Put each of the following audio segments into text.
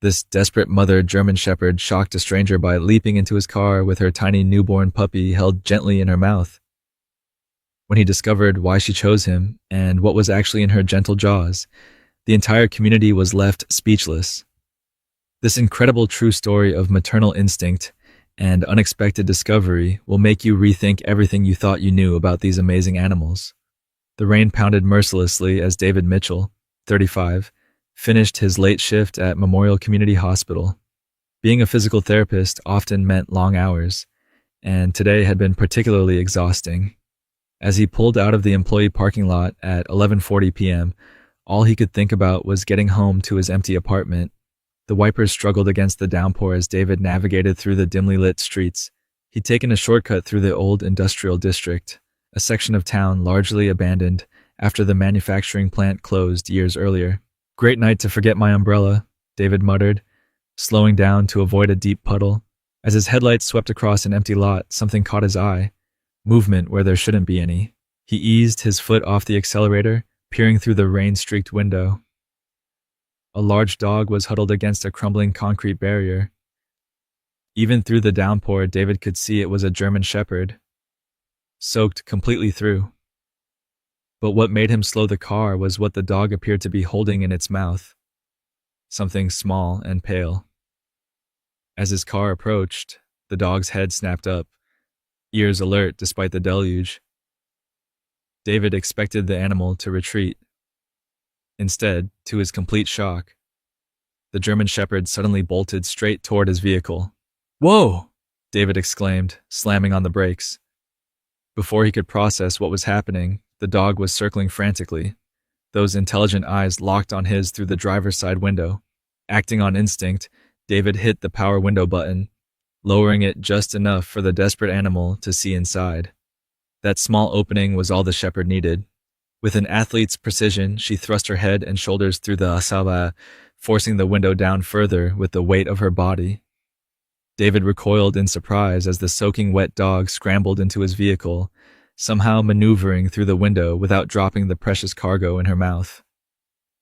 This desperate mother German Shepherd shocked a stranger by leaping into his car with her tiny newborn puppy held gently in her mouth. When he discovered why she chose him and what was actually in her gentle jaws, the entire community was left speechless. This incredible true story of maternal instinct and unexpected discovery will make you rethink everything you thought you knew about these amazing animals. The rain pounded mercilessly as David Mitchell, 35, finished his late shift at Memorial Community Hospital. Being a physical therapist often meant long hours, and today had been particularly exhausting. As he pulled out of the employee parking lot at 11:40 p.m., all he could think about was getting home to his empty apartment. The wipers struggled against the downpour as David navigated through the dimly lit streets. He'd taken a shortcut through the old industrial district, a section of town largely abandoned after the manufacturing plant closed years earlier. "Great night to forget my umbrella," David muttered, slowing down to avoid a deep puddle. As his headlights swept across an empty lot, something caught his eye. Movement where there shouldn't be any. He eased his foot off the accelerator, peering through the rain-streaked window. A large dog was huddled against a crumbling concrete barrier. Even through the downpour, David could see it was a German Shepherd, soaked completely through. But what made him slow the car was what the dog appeared to be holding in its mouth. Something small and pale. As his car approached, the dog's head snapped up, ears alert despite the deluge. David expected the animal to retreat. Instead, to his complete shock, the German Shepherd suddenly bolted straight toward his vehicle. "Whoa!" David exclaimed, slamming on the brakes. Before he could process what was happening, the dog was circling frantically, those intelligent eyes locked on his through the driver's side window. Acting on instinct, David hit the power window button, lowering it just enough for the desperate animal to see inside. That small opening was all the shepherd needed. With an athlete's precision, she thrust her head and shoulders through the asaba, forcing the window down further with the weight of her body. David recoiled in surprise as the soaking wet dog scrambled into his vehicle, somehow maneuvering through the window without dropping the precious cargo in her mouth.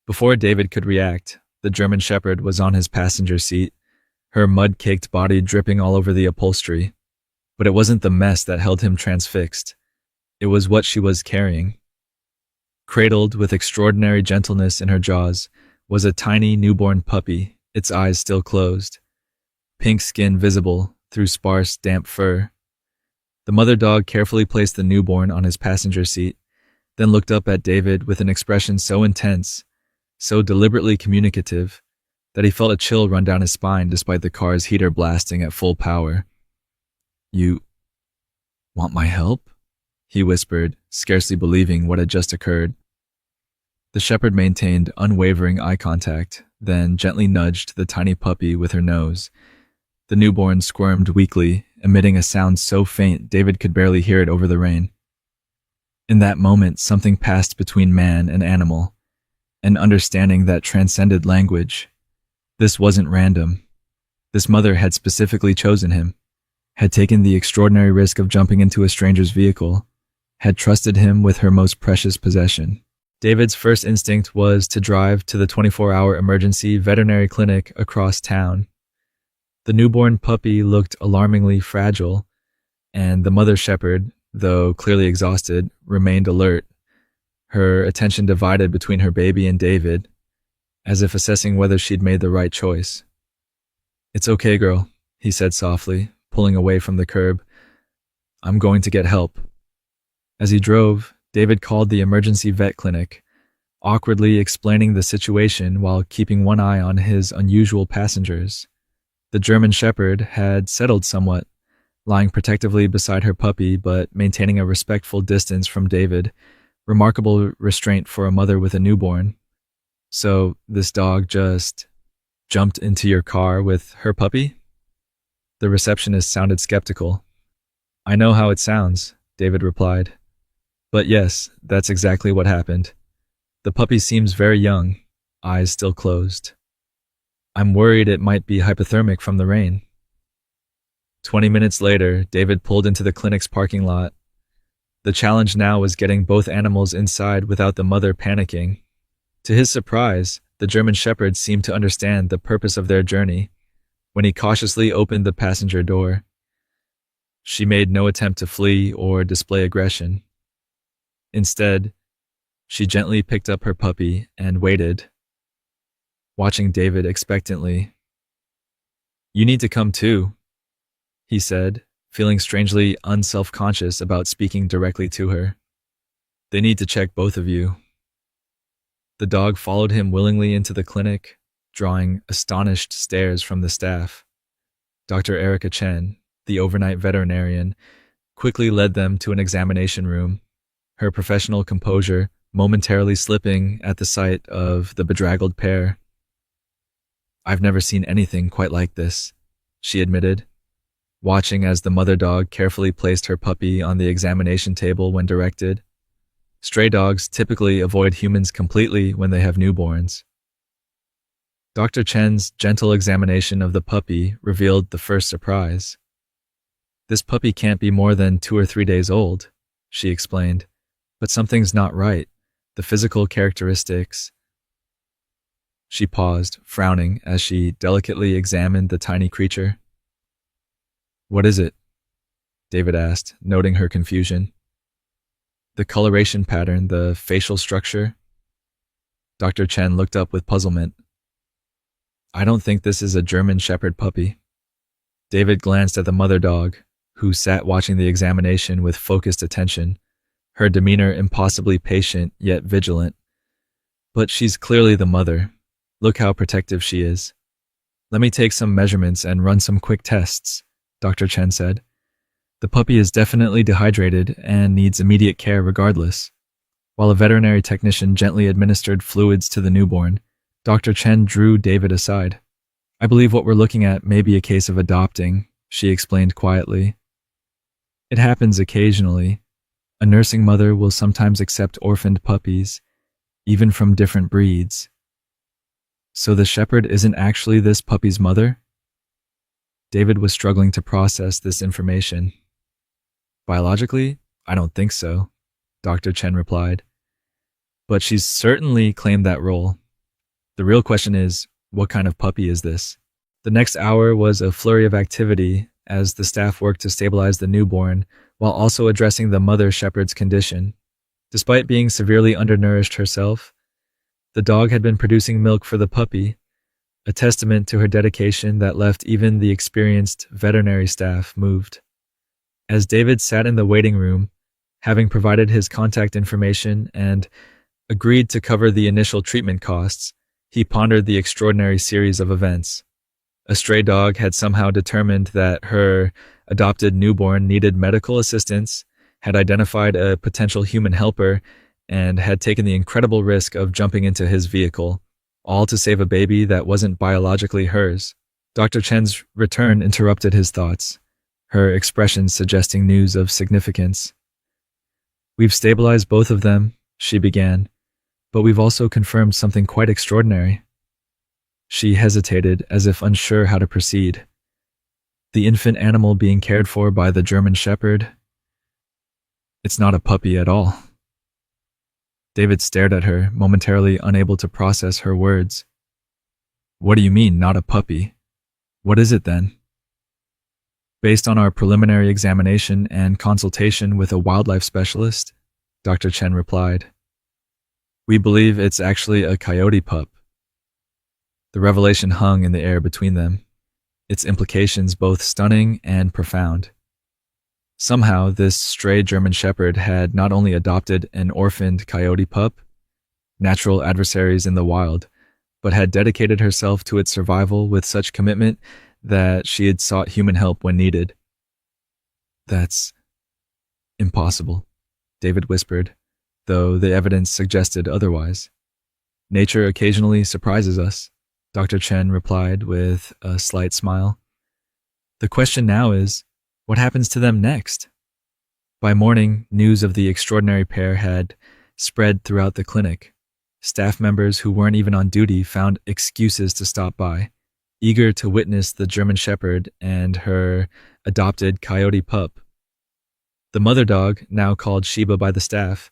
Before David could react, the German Shepherd was on his passenger seat, her mud-caked body dripping all over the upholstery. But it wasn't the mess that held him transfixed. It was what she was carrying. Cradled with extraordinary gentleness in her jaws was a tiny newborn puppy, its eyes still closed, pink skin visible through sparse, damp fur. The mother dog carefully placed the newborn on his passenger seat, then looked up at David with an expression so intense, so deliberately communicative, that he felt a chill run down his spine despite the car's heater blasting at full power. "You want my help?" he whispered, scarcely believing what had just occurred. The shepherd maintained unwavering eye contact, then gently nudged the tiny puppy with her nose. The newborn squirmed weakly, emitting a sound so faint David could barely hear it over the rain. In that moment, something passed between man and animal, an understanding that transcended language. This wasn't random. This mother had specifically chosen him, had taken the extraordinary risk of jumping into a stranger's vehicle, had trusted him with her most precious possession. David's first instinct was to drive to the 24-hour emergency veterinary clinic across town. The newborn puppy looked alarmingly fragile, and the mother shepherd, though clearly exhausted, remained alert, her attention divided between her baby and David, as if assessing whether she'd made the right choice. "It's okay, girl," he said softly, pulling away from the curb. "I'm going to get help." As he drove, David called the emergency vet clinic, awkwardly explaining the situation while keeping one eye on his unusual passengers. The German Shepherd had settled somewhat, lying protectively beside her puppy but maintaining a respectful distance from David, remarkable restraint for a mother with a newborn. "So this dog just jumped into your car with her puppy?" The receptionist sounded skeptical. "I know how it sounds," David replied. "But yes, that's exactly what happened. The puppy seems very young, eyes still closed. I'm worried it might be hypothermic from the rain." 20 minutes later, David pulled into the clinic's parking lot. The challenge now was getting both animals inside without the mother panicking. To his surprise, the German Shepherd seemed to understand the purpose of their journey when he cautiously opened the passenger door. She made no attempt to flee or display aggression. Instead, she gently picked up her puppy and waited, watching David expectantly. "You need to come too," he said, feeling strangely unself-conscious about speaking directly to her. "They need to check both of you." The dog followed him willingly into the clinic, drawing astonished stares from the staff. Dr. Erica Chen, the overnight veterinarian, quickly led them to an examination room, her professional composure momentarily slipping at the sight of the bedraggled pair. "I've never seen anything quite like this," she admitted, watching as the mother dog carefully placed her puppy on the examination table when directed. Stray dogs typically avoid humans completely when they have newborns. Dr. Chen's gentle examination of the puppy revealed the first surprise. "This puppy can't be more than 2 or 3 days old," she explained, "but something's not right. The physical characteristics." She paused, frowning as she delicately examined the tiny creature. "What is it?" David asked, noting her confusion. "The coloration pattern, the facial structure." Dr. Chen looked up with puzzlement. "I don't think this is a German Shepherd puppy." David glanced at the mother dog, who sat watching the examination with focused attention, her demeanor impossibly patient yet vigilant. "But she's clearly the mother. Look how protective she is." "Let me take some measurements and run some quick tests," Dr. Chen said. "The puppy is definitely dehydrated and needs immediate care regardless." While a veterinary technician gently administered fluids to the newborn, Dr. Chen drew David aside. "I believe what we're looking at may be a case of adopting," she explained quietly. "It happens occasionally. A nursing mother will sometimes accept orphaned puppies, even from different breeds." "So the shepherd isn't actually this puppy's mother?" David was struggling to process this information. "Biologically, I don't think so," Dr. Chen replied. "But she's certainly claimed that role. The real question is, what kind of puppy is this?" The next hour was a flurry of activity as the staff worked to stabilize the newborn while also addressing the mother shepherd's condition. Despite being severely undernourished herself, the dog had been producing milk for the puppy, a testament to her dedication that left even the experienced veterinary staff moved. As David sat in the waiting room, having provided his contact information and agreed to cover the initial treatment costs, he pondered the extraordinary series of events. A stray dog had somehow determined that her adopted newborn needed medical assistance, had identified a potential human helper, and had taken the incredible risk of jumping into his vehicle, all to save a baby that wasn't biologically hers. Dr. Chen's return interrupted his thoughts, her expression suggesting news of significance. "We've stabilized both of them," she began, "but we've also confirmed something quite extraordinary." She hesitated as if unsure how to proceed. "The infant animal being cared for by the German Shepherd, it's not a puppy at all." David stared at her, momentarily unable to process her words. "What do you mean, not a puppy? What is it then?" "Based on our preliminary examination and consultation with a wildlife specialist," Dr. Chen replied, "we believe it's actually a coyote pup." The revelation hung in the air between them, its implications both stunning and profound. Somehow, this stray German Shepherd had not only adopted an orphaned coyote pup, natural adversaries in the wild, but had dedicated herself to its survival with such commitment that she had sought human help when needed. "That's impossible," David whispered, though the evidence suggested otherwise. "Nature occasionally surprises us," Dr. Chen replied with a slight smile. "The question now is, what happens to them next?" By morning, news of the extraordinary pair had spread throughout the clinic. Staff members who weren't even on duty found excuses to stop by, eager to witness the German Shepherd and her adopted coyote pup. The mother dog, now called Sheba by the staff,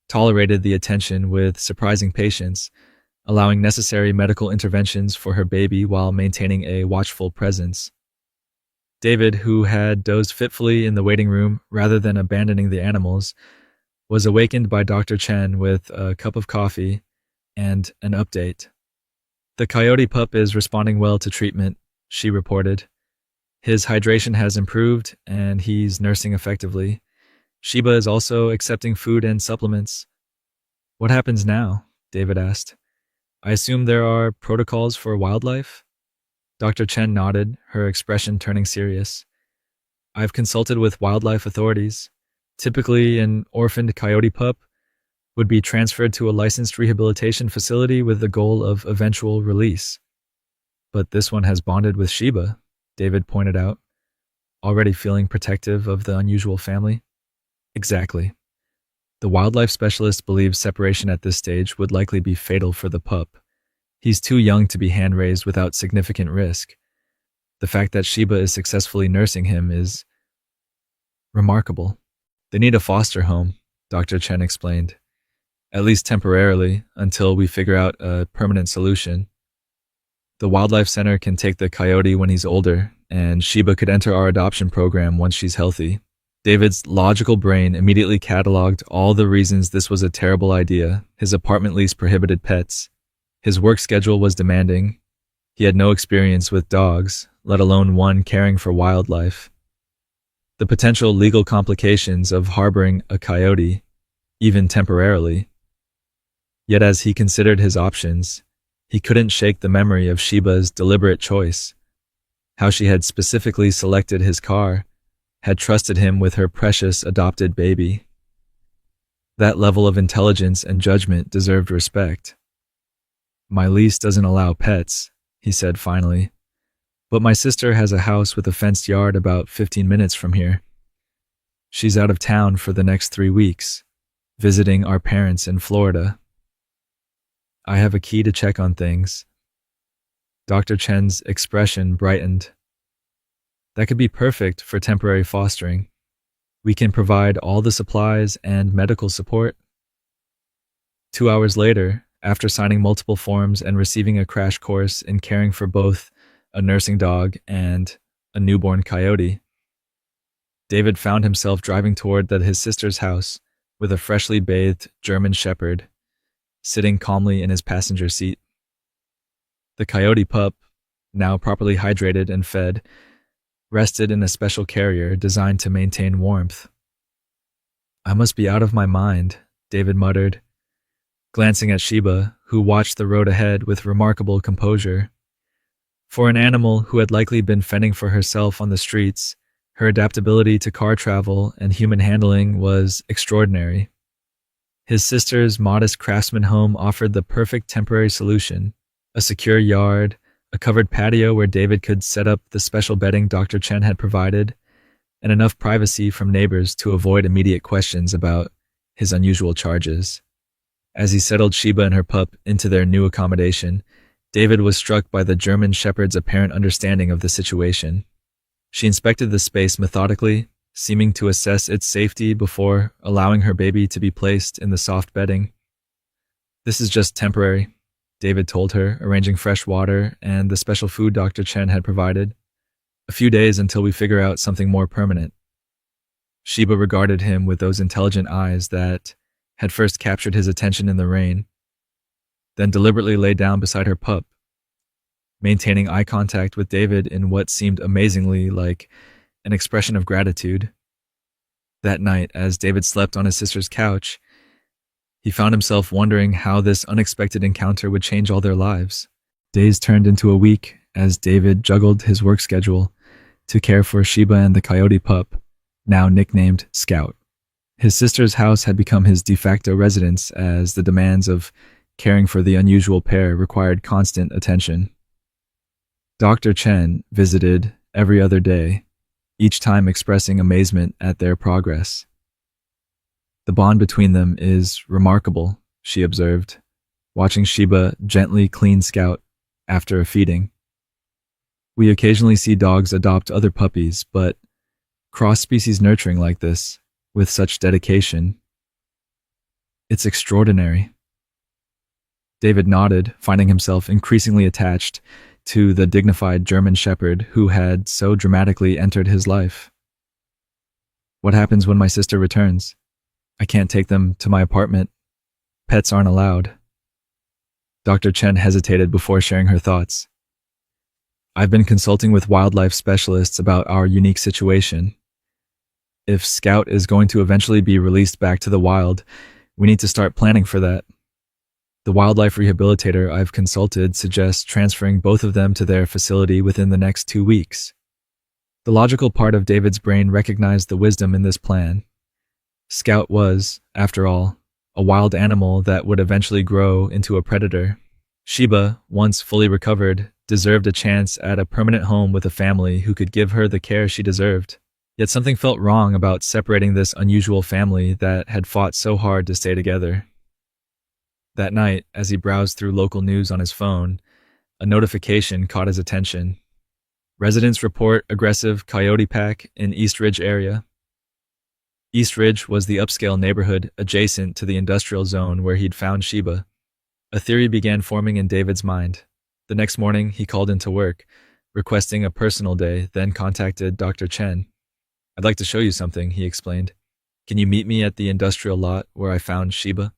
tolerated the attention with surprising patience, allowing necessary medical interventions for her baby while maintaining a watchful presence. David, who had dozed fitfully in the waiting room rather than abandoning the animals, was awakened by Dr. Chen with a cup of coffee and an update. The coyote pup is responding well to treatment, she reported. His hydration has improved and he's nursing effectively. Sheba is also accepting food and supplements. What happens now? David asked. I assume there are protocols for wildlife? Dr. Chen nodded, her expression turning serious. I've consulted with wildlife authorities. Typically, an orphaned coyote pup would be transferred to a licensed rehabilitation facility with the goal of eventual release. But this one has bonded with Sheba, David pointed out, already feeling protective of the unusual family. Exactly. The wildlife specialist believes separation at this stage would likely be fatal for the pup. He's too young to be hand-raised without significant risk. The fact that Sheba is successfully nursing him is remarkable. They need a foster home, Dr. Chen explained. At least temporarily, until we figure out a permanent solution. The wildlife center can take the coyote when he's older, and Sheba could enter our adoption program once she's healthy. David's logical brain immediately cataloged all the reasons this was a terrible idea. His apartment lease prohibited pets. His work schedule was demanding. He had no experience with dogs, let alone one caring for wildlife. The potential legal complications of harboring a coyote, even temporarily. Yet as he considered his options, he couldn't shake the memory of Sheba's deliberate choice, how she had specifically selected his car, had trusted him with her precious adopted baby. That level of intelligence and judgment deserved respect. My lease doesn't allow pets, he said finally, but my sister has a house with a fenced yard about 15 minutes from here. She's out of town for the next 3 weeks, visiting our parents in Florida. I have a key to check on things. Dr. Chen's expression brightened. That could be perfect for temporary fostering. We can provide all the supplies and medical support. 2 hours later, after signing multiple forms and receiving a crash course in caring for both a nursing dog and a newborn coyote, David found himself driving toward his sister's house with a freshly bathed German Shepherd, sitting calmly in his passenger seat. The coyote pup, now properly hydrated and fed, rested in a special carrier designed to maintain warmth. I must be out of my mind, David muttered, glancing at Sheba, who watched the road ahead with remarkable composure. For an animal who had likely been fending for herself on the streets, her adaptability to car travel and human handling was extraordinary. His sister's modest craftsman home offered the perfect temporary solution: a secure yard, a covered patio where David could set up the special bedding Dr. Chen had provided, and enough privacy from neighbors to avoid immediate questions about his unusual charges. As he settled Sheba and her pup into their new accommodation, David was struck by the German Shepherd's apparent understanding of the situation. She inspected the space methodically, seeming to assess its safety before allowing her baby to be placed in the soft bedding. This is just temporary, David told her, arranging fresh water and the special food Dr. Chen had provided. A few days until we figure out something more permanent. Sheba regarded him with those intelligent eyes that had first captured his attention in the rain, then deliberately lay down beside her pup, maintaining eye contact with David in what seemed amazingly like an expression of gratitude. That night, as David slept on his sister's couch, he found himself wondering how this unexpected encounter would change all their lives. Days turned into a week as David juggled his work schedule to care for Sheba and the coyote pup, now nicknamed Scout. His sister's house had become his de facto residence as the demands of caring for the unusual pair required constant attention. Dr. Chen visited every other day, each time expressing amazement at their progress. The bond between them is remarkable, she observed, watching Sheba gently clean Scout after a feeding. We occasionally see dogs adopt other puppies, but cross-species nurturing like this, with such dedication, it's extraordinary. David nodded, finding himself increasingly attached to the dignified German shepherd who had so dramatically entered his life. What happens when my sister returns? I can't take them to my apartment. Pets aren't allowed. Dr. Chen hesitated before sharing her thoughts. I've been consulting with wildlife specialists about our unique situation. If Scout is going to eventually be released back to the wild, we need to start planning for that. The wildlife rehabilitator I've consulted suggests transferring both of them to their facility within the next 2 weeks. The logical part of David's brain recognized the wisdom in this plan. Scout was, after all, a wild animal that would eventually grow into a predator. Sheba, once fully recovered, deserved a chance at a permanent home with a family who could give her the care she deserved. Yet something felt wrong about separating this unusual family that had fought so hard to stay together. That night, as he browsed through local news on his phone, a notification caught his attention. Residents report aggressive coyote pack in East Ridge area. East Ridge was the upscale neighborhood adjacent to the industrial zone where he'd found Sheba. A theory began forming in David's mind. The next morning, he called into work, requesting a personal day, then contacted Dr. Chen. I'd like to show you something, he explained. Can you meet me at the industrial lot where I found Sheba?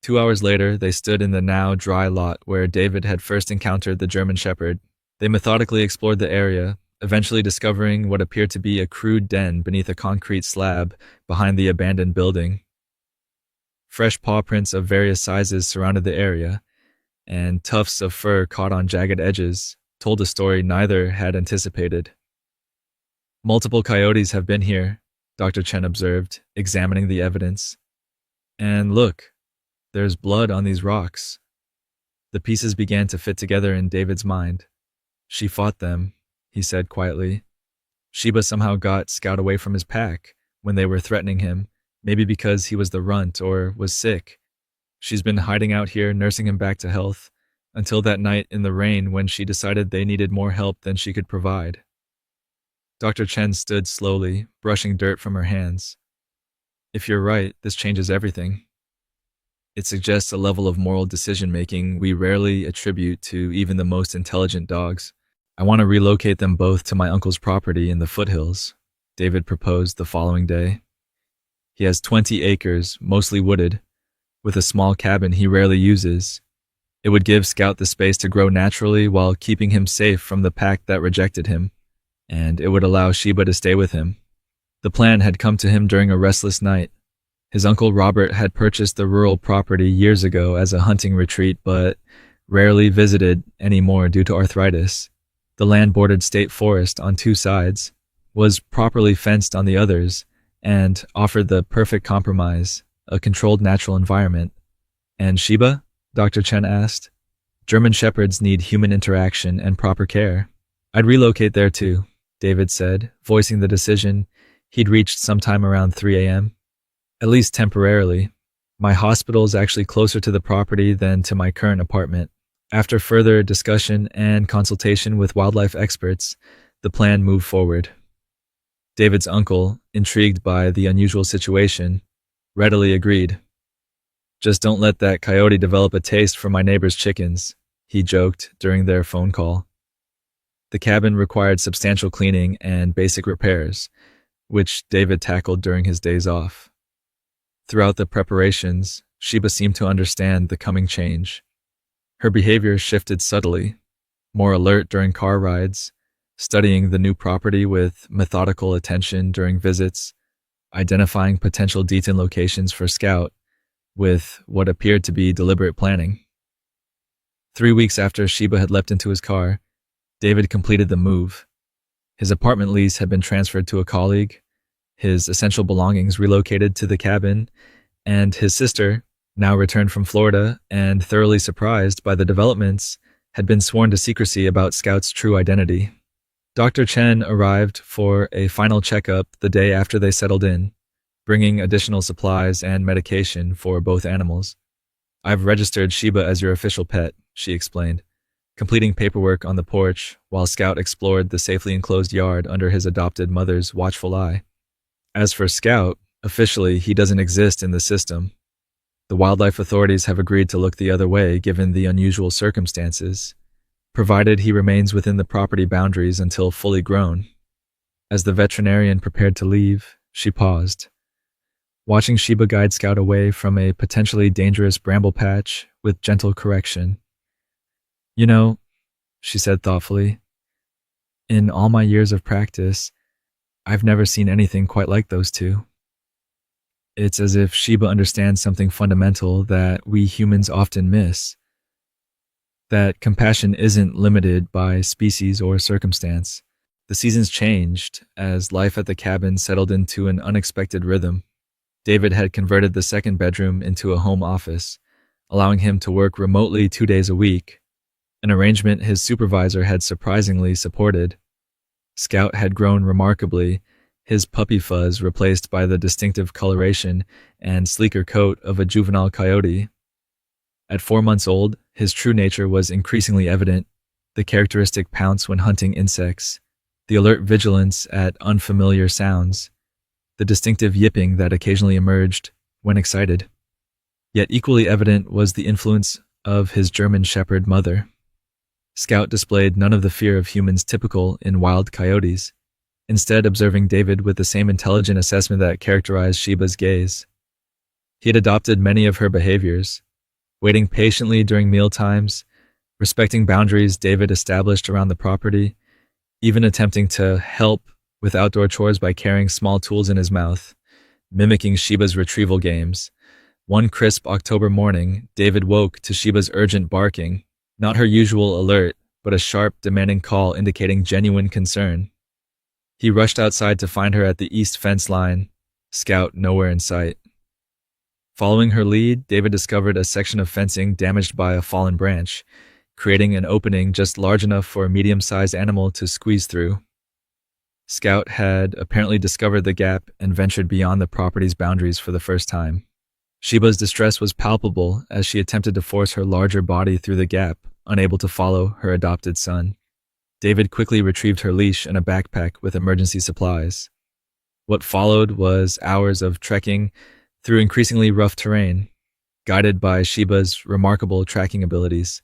2 hours later, they stood in the now dry lot where David had first encountered the German shepherd. They methodically explored the area, eventually discovering what appeared to be a crude den beneath a concrete slab behind the abandoned building. Fresh paw prints of various sizes surrounded the area, and tufts of fur caught on jagged edges told a story neither had anticipated. Multiple coyotes have been here, Dr. Chen observed, examining the evidence. And look, there's blood on these rocks. The pieces began to fit together in David's mind. She fought them, he said quietly. Sheba somehow got Scout away from his pack when they were threatening him, maybe because he was the runt or was sick. She's been hiding out here, nursing him back to health, until that night in the rain when she decided they needed more help than she could provide. Dr. Chen stood slowly, brushing dirt from her hands. If you're right, this changes everything. It suggests a level of moral decision-making we rarely attribute to even the most intelligent dogs. I want to relocate them both to my uncle's property in the foothills, David proposed the following day. He has 20 acres, mostly wooded, with a small cabin he rarely uses. It would give Scout the space to grow naturally while keeping him safe from the pack that rejected him, and it would allow Sheba to stay with him. The plan had come to him during a restless night. His uncle Robert had purchased the rural property years ago as a hunting retreat, but rarely visited anymore due to arthritis. The land bordered state forest on 2 sides, was properly fenced on the others, and offered the perfect compromise, a controlled natural environment. And Sheba? Dr. Chen asked. German shepherds need human interaction and proper care. I'd relocate there too, David said, voicing the decision he'd reached sometime around 3 a.m. At least temporarily. My hospital is actually closer to the property than to my current apartment. After further discussion and consultation with wildlife experts, the plan moved forward. David's uncle, intrigued by the unusual situation, readily agreed. Just don't let that coyote develop a taste for my neighbor's chickens, he joked during their phone call. The cabin required substantial cleaning and basic repairs, which David tackled during his days off. Throughout the preparations, Sheba seemed to understand the coming change. Her behavior shifted subtly, more alert during car rides, studying the new property with methodical attention during visits, identifying potential detain locations for Scout with what appeared to be deliberate planning. 3 weeks after Sheba had leapt into his car, David completed the move. His apartment lease had been transferred to a colleague, his essential belongings relocated to the cabin, and his sister, now returned from Florida and thoroughly surprised by the developments, had been sworn to secrecy about Scout's true identity. Dr. Chen arrived for a final checkup the day after they settled in, bringing additional supplies and medication for both animals. I've registered Sheba as your official pet, she explained, completing paperwork on the porch while Scout explored the safely enclosed yard under his adopted mother's watchful eye. As for Scout, officially he doesn't exist in the system. The wildlife authorities have agreed to look the other way given the unusual circumstances, provided he remains within the property boundaries until fully grown. As the veterinarian prepared to leave, she paused, watching Sheba guide Scout away from a potentially dangerous bramble patch with gentle correction. You know, she said thoughtfully, in all my years of practice, I've never seen anything quite like those two. It's as if Sheba understands something fundamental that we humans often miss, that compassion isn't limited by species or circumstance. The seasons changed as life at the cabin settled into an unexpected rhythm. David had converted the second bedroom into a home office, allowing him to work remotely 2 days a week, an arrangement his supervisor had surprisingly supported. Scout had grown remarkably, his puppy fuzz replaced by the distinctive coloration and sleeker coat of a juvenile coyote. At 4 months old, his true nature was increasingly evident, the characteristic pounce when hunting insects, the alert vigilance at unfamiliar sounds, the distinctive yipping that occasionally emerged when excited. Yet equally evident was the influence of his German Shepherd mother. Scout displayed none of the fear of humans typical in wild coyotes, instead observing David with the same intelligent assessment that characterized Sheba's gaze. He had adopted many of her behaviors, waiting patiently during mealtimes, respecting boundaries David established around the property, even attempting to help with outdoor chores by carrying small tools in his mouth, mimicking Sheba's retrieval games. One crisp October morning, David woke to Sheba's urgent barking, not her usual alert, but a sharp, demanding call indicating genuine concern. He rushed outside to find her at the east fence line, Scout nowhere in sight. Following her lead, David discovered a section of fencing damaged by a fallen branch, creating an opening just large enough for a medium-sized animal to squeeze through. Scout had apparently discovered the gap and ventured beyond the property's boundaries for the first time. Sheba's distress was palpable as she attempted to force her larger body through the gap, unable to follow her adopted son. David quickly retrieved her leash and a backpack with emergency supplies. What followed was hours of trekking through increasingly rough terrain, guided by Sheba's remarkable tracking abilities.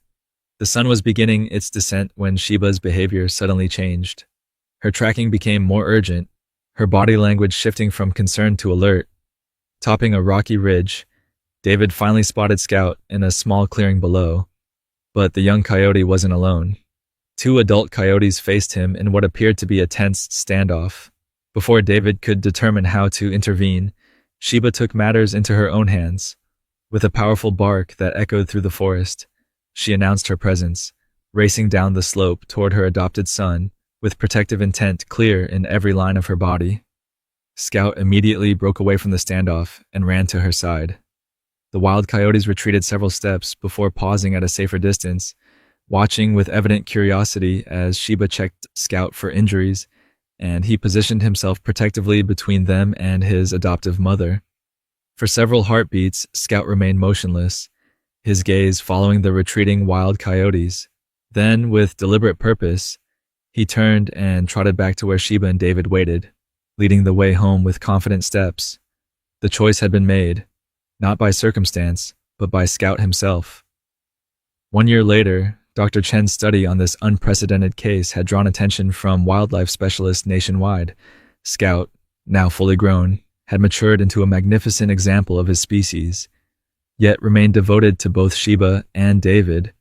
The sun was beginning its descent when Sheba's behavior suddenly changed. Her tracking became more urgent, her body language shifting from concern to alert. Topping a rocky ridge, David finally spotted Scout in a small clearing below, but the young coyote wasn't alone. 2 adult coyotes faced him in what appeared to be a tense standoff. Before David could determine how to intervene, Sheba took matters into her own hands. With a powerful bark that echoed through the forest, she announced her presence, racing down the slope toward her adopted son, with protective intent clear in every line of her body. Scout immediately broke away from the standoff and ran to her side. The wild coyotes retreated several steps before pausing at a safer distance, watching with evident curiosity as Sheba checked Scout for injuries, and he positioned himself protectively between them and his adoptive mother. For several heartbeats, Scout remained motionless, his gaze following the retreating wild coyotes. Then, with deliberate purpose, he turned and trotted back to where Sheba and David waited, leading the way home with confident steps. The choice had been made, not by circumstance, but by Scout himself. 1 year later, Dr. Chen's study on this unprecedented case had drawn attention from wildlife specialists nationwide. Scout, now fully grown, had matured into a magnificent example of his species, yet remained devoted to both Sheba and David,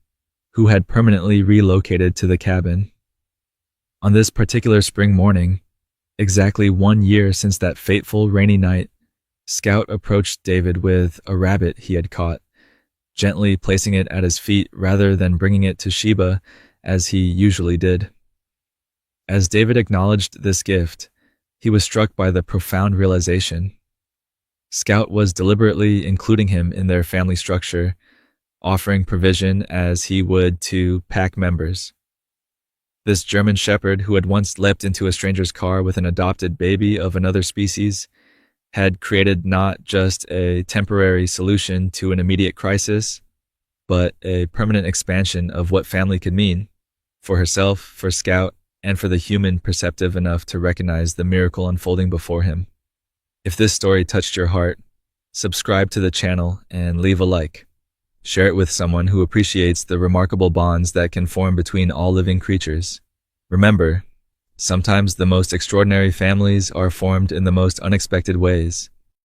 who had permanently relocated to the cabin. On this particular spring morning, exactly 1 year since that fateful rainy night, Scout approached David with a rabbit he had caught, gently placing it at his feet rather than bringing it to Sheba as he usually did. As David acknowledged this gift, he was struck by the profound realization. Scout was deliberately including him in their family structure, offering provision as he would to pack members. This German Shepherd, who had once leapt into a stranger's car with an adopted baby of another species, had created not just a temporary solution to an immediate crisis, but a permanent expansion of what family could mean, for herself, for Scout, and for the human perceptive enough to recognize the miracle unfolding before him. If this story touched your heart, Subscribe to the channel and leave a like. Share it with someone who appreciates the remarkable bonds that can form between all living creatures. Remember, sometimes the most extraordinary families are formed in the most unexpected ways.